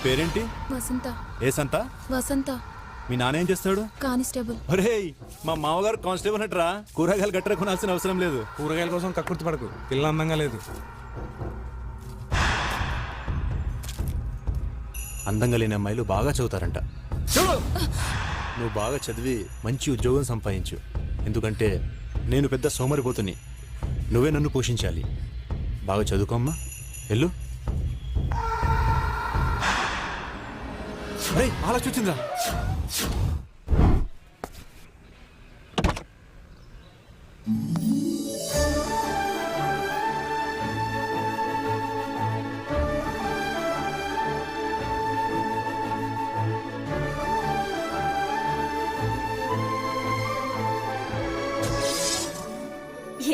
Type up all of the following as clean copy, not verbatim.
పేరేంటి? వసంత. ఏ సంత? వసంత. మీ నాన్న ఏం చేస్తాడు? కానిస్టేబుల్. ఒరేయ్, మా మామగారు కానిస్టేబుల్ అట్రా. కూరగాయలు గట్రా కొనాల్సిన అవసరం లేదు. కూరగాయల కోసం కక్కుర్తి పడకు, పిల్ల అందంగా లేదు. అందంగా లేని అమ్మాయిలు బాగా చదువుతారంట. నువ్వు బాగా చదివి మంచి ఉద్యోగం సంపాదించు. ఎందుకంటే నేను పెద్ద సోమరిపోతుని. నువ్వే నన్ను పోషించాలి. బాగా చదువుకోమ్మా, వెళ్ళు. అలా చూచిందా?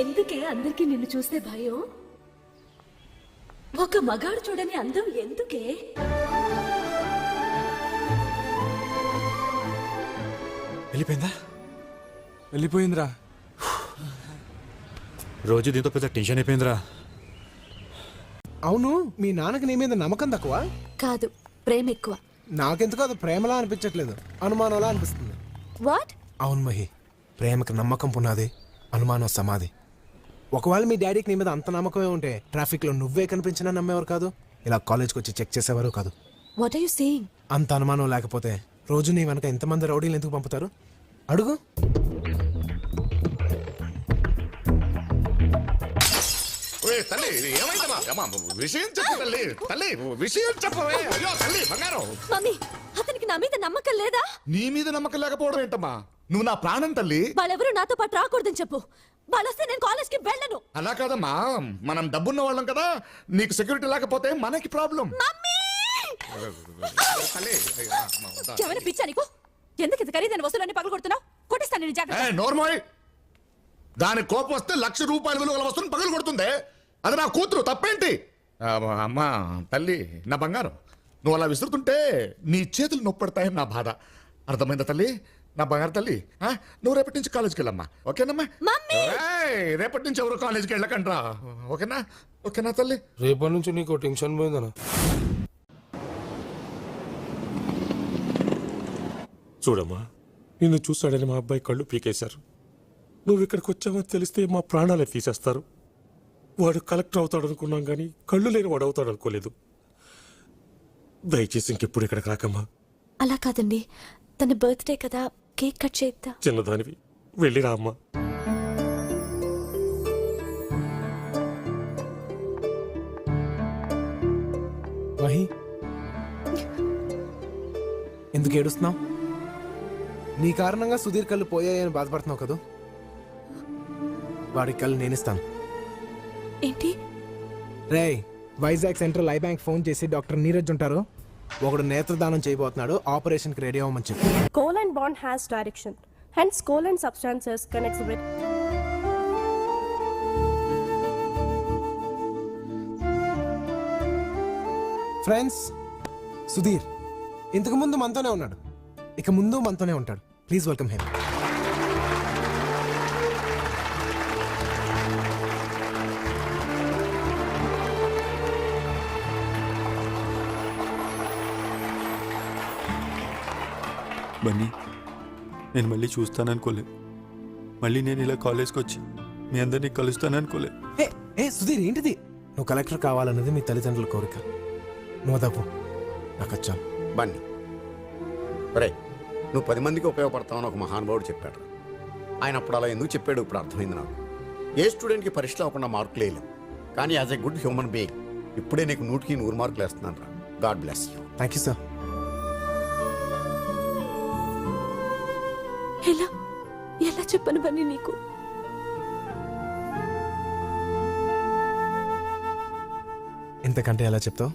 ఎందుకే అందరికి నిన్ను చూస్తే భయం? ఒక మగాడు చూడని అందం ఎందుకే? వెళ్ళిపోయిందా? వెళ్ళిపోయిందిరా. రోజు దీంతో పెద్ద టెన్షన్ అయిపోయిందిరా. అవును, మీ నాన్నకి నీ మీద నమ్మకం తక్కువ? కాదు, ప్రేమ ఎక్కువ. నాకెందుకు అది ప్రేమలా అనిపించట్లేదు, అనుమానంలా అనిపిస్తుంది. వాట్? అవును మహి, ప్రేమకి నమ్మకం పునాది, అనుమానం సమాధి. ఒకవేళ మీ డాడీకి నీ మీద అంత నమ్మకమే ఉంటే ట్రాఫిక్లో నువ్వే కనిపించినా నమ్మేవారు కాదు, ఇలా కాలేజ్కి వచ్చి చెక్ చేసేవారు కాదు. What are you saying? అంత అనుమానం లేకపోతే రోజు నీ వెనక ఎంతమంది రౌడీలు ఎందుకు పంపుతారు? అడుగు. మమ్మీ, అతనికి నా మీద నమ్మకం లేదా? నీ మీద నమ్మకం లేకపోవడం ఏంటమ్మా? నువ్వు నా ప్రాణం తల్లి. వాళ్ళెవరూ నాతో పాటు రాకూడదని చెప్పు. వాళ్ళొస్తే నేను కాలేజ్కి వెళ్ళను. అలా కాదమ్మా, మనం డబ్బున్న వాళ్ళం కదా, నీకు సెక్యూరిటీ లేకపోతే మనకి ప్రాబ్లం. ఎవరి పిచ్చా నీకు? ఎందుకు ఇంత ఖరీదైన వస్తువులన్నీ పగలు కొడుతున్నావు? కొట్టిస్తాను నేను, జాగ్రత్త. నోర్మోయ్, దాని కోపం వస్తే ₹1,00,000 విలువ గల వస్తువుని పగలు కొడుతుంది. అది నా కూతురు, తప్పేంటి? అమ్మా తల్లి, నా బంగారం, నువ్వు అలా విసురుతుంటే నీ చేతులు నొప్పడతాయని నా బాధ. అర్థమైందా తల్లి? నా బంగారు తల్లి, నువ్వు రేపటి నుంచి కాలేజ్కి వెళ్ళమ్మా, ఓకేనమ్మా? రేపటి నుంచి ఎవరు కాలేజ్కి వెళ్ళకండ్రా, ఓకేనా? ఓకేనా తల్లి? రేపటి నుంచి నీకు టెన్షన్ పోయిందనా? చూడమ్మా, నిన్ను చూస్తాడని మా అబ్బాయి కళ్ళు పీకేశారు. నువ్వు ఇక్కడికి వచ్చావని తెలిస్తే మా ప్రాణాలే తీసేస్తారు. వాడు కలెక్టర్ అవుతాడు అనుకున్నాం కానీ కళ్ళు లేని వాడు అవుతాడు అనుకోలేదు. దయచేసి ఇంకెప్పుడు ఇక్కడికి రాకమ్మా. అలా కాదండి, తన బర్త్డే కదా, కేక్ కట్ చేద్దా. చిన్నదానివి, వెళ్ళిరా అమ్మా. మహి, ఎందుకు ఏడుస్తున్నావు? నీ కారణంగా సుధీర్ కళ్ళు పోయాయని బాధపడుతున్నావు కదా. వాడి కళ్ళు నేనిస్తాను. ఏంటి? రేయ్, Vizag central I bank phone చేసి డాక్టర్ నీరజ్ ఉంటారు, ఒకడు నేత్రదానం చేయబోతున్నాడు, ఆపరేషన్కి రెడీ అవ్వమని చెప్పి. Covalent bond has direction. Hence, covalent substances can exhibit. Friends, Sudheer ఇంతకు ముందు మనతోనే ఉన్నాడు, ఇక ముందు మనతోనే ఉంటాడు. Please welcome him. బన్నీ, నేను మళ్ళీ చూస్తాననుకోలే. మళ్ళీ నేను ఇలా కాలేజ్కి వచ్చి మీ అందరినీ కలుస్తాననుకోలే. ఏ సుధీర్, ఏంటిది? నువ్వు కలెక్టర్ కావాలన్నది మీ తల్లిదండ్రుల కోరిక. నువ్వు తప్పు, నాకు వచ్చాను. బన్నీ, రే, నువ్వు 10 మందికి ఉపయోగపడతావని ఒక మహానుభావుడు చెప్పాడు. ఆయన అప్పుడు అలా ఎందుకు చెప్పాడు ఇప్పుడు అర్థమైంది నాకు. ఏ స్టూడెంట్కి పరీక్ష అవ్వకుండా మార్కులు వేయలేము, కానీ as a good human being ఇప్పుడే నీకు 100కి 100 మార్కులు వేస్తున్నాను రా. God bless you. Thank you sir. ఎలా ఎలా చెప్పను బన్నీ నీకు? ఇంతకంటే ఎలా చెప్తావు?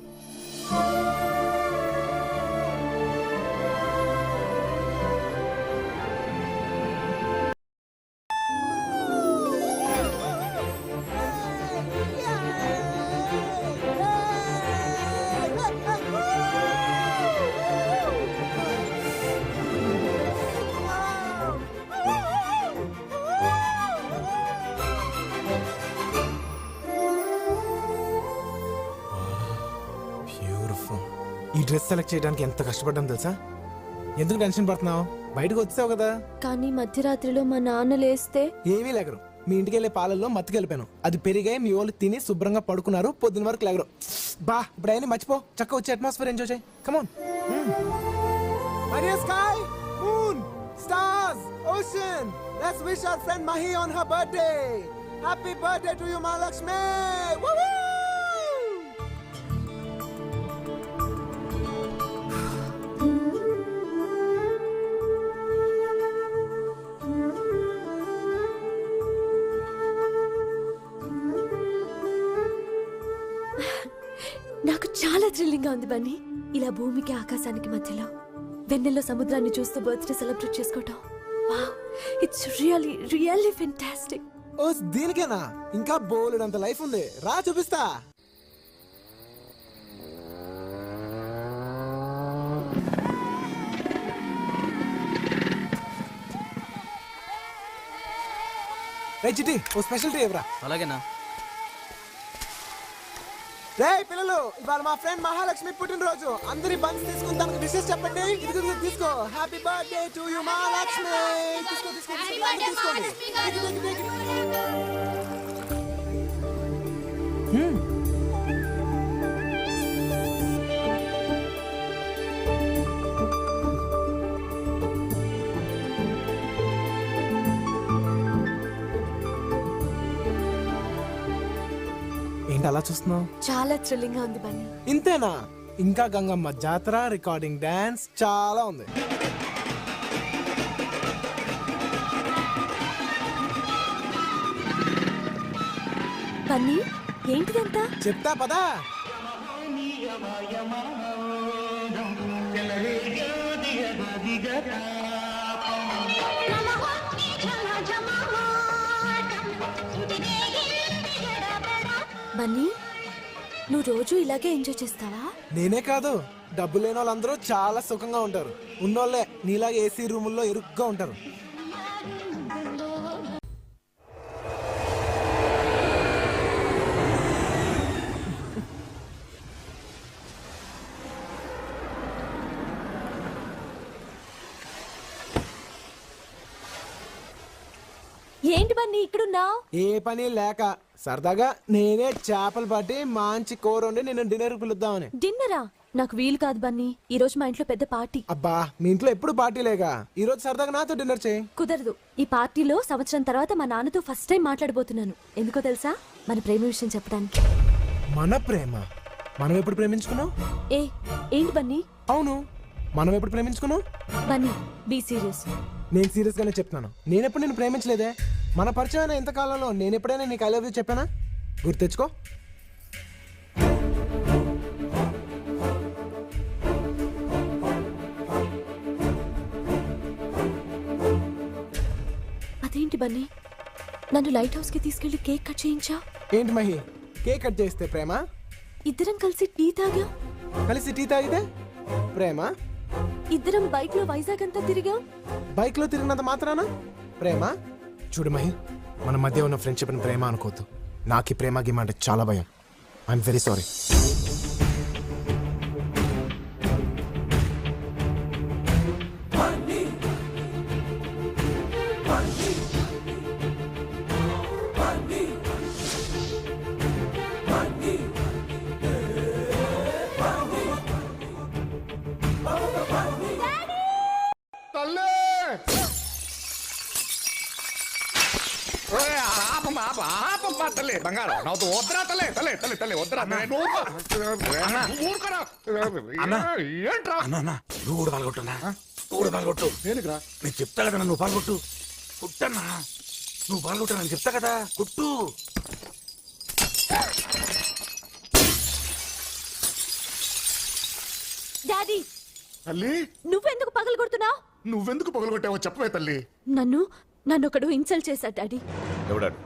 డ్రెస్ సెలెక్ట్ చేయడానికి ఎంత కష్టపడ్డాం తెలుసా? ఎందుకు టెన్షన్ పడుతున్నావు? బయటకు వచ్చావు కదా. కానీ మధ్యరాత్రిలో మా నాన్న లేస్తే ఏమీ లేకరు. మీ ఇంటికి వెళ్ళే పాలల్లో మత్తుకెళ్ళిపోయాను. అది పెరిగాయి, మీ వాళ్ళు తిని శుభ్రంగా పడుకున్నారు. పొద్దున వరకు లేగరు. బా ఇప్పుడు అయినా మర్చిపో, చక్క వచ్చి అట్మాస్ఫియర్ ఎంజాయ్ చేయి. Come on. Sky, moon, stars, ocean. Let's wish our friend Mahi on her birthday. Happy birthday to you Mahalakshmi. నాకు చాలా థ్రిల్లింగ్ గా ఉంది బన్నీ. ఇలా భూమికి ఆకాశానికి మధ్యలో వెన్నెల్లో సముద్రాన్ని చూస్తూ బర్త్డే సెలబ్రేట్ చేసుకోవటం. Wow, it's really really fantastic. ఓ దీనికేనా? ఇంకా బోలెడంత లైఫ్ ఉంది. రా చూపిస్తా. రే చిట్టి, ఓ స్పెషల్ టీ ఇవ్వరా. అలాగేనా? రే పిల్లలు, ఇవాళ మా ఫ్రెండ్ మహాలక్ష్మి పుట్టినరోజు. అందరి బండ్స్ తీసుకుని తనకు విషెస్ చెప్పండి. ఇదిగో తీసుకో. Happy birthday to you Mahalakshmi. తీసుకో తీసుకో తీసుకోండి. ఏంటి అలా చూస్తున్నావు? చాలా థ్రిల్లింగ్ గా ఉంది బన్నీ. ఇంతేనా? ఇంకా గంగమ్మ జాతర, రికార్డింగ్ డాన్స్ చాలా ఉంది. బన్నీ, ఏంటిదంతా? చెప్తా పదా. బన్నీ, నువ్వు రోజు ఇలాగే ఎంజాయ్ చేస్తావా? నేనే కాదు, డబ్బు లేని వాళ్ళందరూ చాలా సుఖంగా ఉంటారు. ఉన్నోళ్ళే నీలాగా ఏసీ రూముల్లో ఇరుగ్గా ఉంటారు. ఏంటి బన్నీ ఇక్కడున్నావు? ఏ పని లేక సరదాగా నేనే చేపలు పట్టి మంచి కూర వండి నిన్ను డిన్నర్ పిలుద్దామని. డిన్నరా? నాకు వీలు కాదు బన్నీ, ఈ రోజు మా ఇంట్లో పెద్ద పార్టీ. అబ్బా, మీ ఇంట్లో ఎప్పుడు పార్టీలేగా. ఈ రోజు సరదాగా నాతో డిన్నర్ చేయి. కుదరదు. ఈ పార్టీలో సంవత్సరం తర్వాత మా నాన్నతో ఫస్ట్ టైం మాట్లాడబోతున్నాను. ఎందుకో తెలుసా? మన ప్రేమ విషయం చెప్పడానికి. మన ప్రేమ? మనం ఎప్పుడు ప్రేమించుకున్నాం? ఏంటి బన్నీ? అవును, మనం ఎప్పుడు ప్రేమించుకున్నాం? Bunny, be serious. నేను సీరియస్ గానే చెప్తున్నాను. నేనెప్పుడు నేను ప్రేమించలేదే. మన పరిచయం ఎంతకాలంలో నేను ఎప్పుడైనా నీకు ఐ లవ్ యూ చెప్పానా? గుర్తు తెచ్చుకో. అదేంటి బన్నీ, నన్ను లైట్ హౌస్ కి తీసుకెళ్లి కేక్ కట్ చేయించా? ఏంటి మహి, కేక్ కట్ చేస్తే ప్రేమ? ఇద్దరం కలిసి టీ తాగా. కలిసి టీ తాగితే ప్రేమ? ఇద్దరం బైక్ లో వైజాగ్ అంతా తిరిగాం. బైక్ లో తిరిగినంత మాత్రాన ప్రేమ? చూడు మహి, మన మధ్య ఉన్న ఫ్రెండ్షిప్ ని ప్రేమ అనుకోవద్దు. నాకు ఈ ప్రేమ గిమ అంటే చాలా భయం. I'm very sorry. తల్లి బంగారం నవ్వుతూ వద్దరా తల్లి తల్లి తల్లి తల్లి వద్దరా ఏంట్రా నువ్వు కూడా పాల్గొట్టున్నా, నువ్వు కూడా పాల్గొట్టు. దేనికిరా? నేను చెప్తా కదా, నువ్వు పాల్గొట్టు. కుట్టన్నా, నువ్వు పాల్గొట్టు, నేను చెప్తా కదా, కుట్టు. డాడీ, తల్లి నువ్వెందుకు పగలు కొడుతున్నావు? నువ్వెందుకు పగలగొట్టావో చెప్పవే తల్లి. నన్ను ఒకడు ఇన్సల్ట్ చేశాడు డాడీ. ఎవడాడు?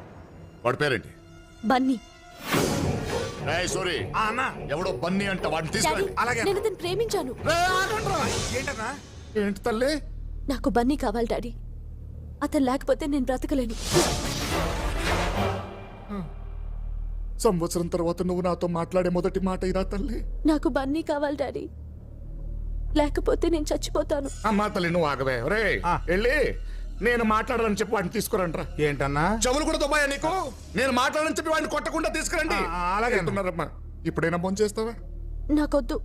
వాడి పేరేంటి? బన్నీ. సారీ ఎవడో బన్నీ అంట, వాడిని డాడీ, తీసుకెళ్ళి. నేను అతను ప్రేమించాను. ఏంటన్నా? ఏంటి తల్లి? నాకు బన్నీ కావాలి డాడీ. అతను లేకపోతే నేను బ్రతకలేను. సంవత్సరం తర్వాత నువ్వు నాతో మాట్లాడే మొదటి మాట ఇదా తల్లి? నాకు బన్నీ కావాలి డాడీ. లేకపోతే నేను చచ్చిపోతాను. అమ్మా తల్లి నువ్వు ఆగవే రే వెళ్ళి నేను మాట్లాడాలని చెప్పి వాడిని తీసుకురంట్రా. ఏంటన్నా? చెవులు కూడా దుబాయా నీకు? నేను మాట్లాడాలని చెప్పి వాడిని కొట్టకుండా తీసుకురండి. అలాగే అంటున్నారమ్మా. ఇప్పుడైనా ఫోన్ చేస్తావా? నాకొద్దు.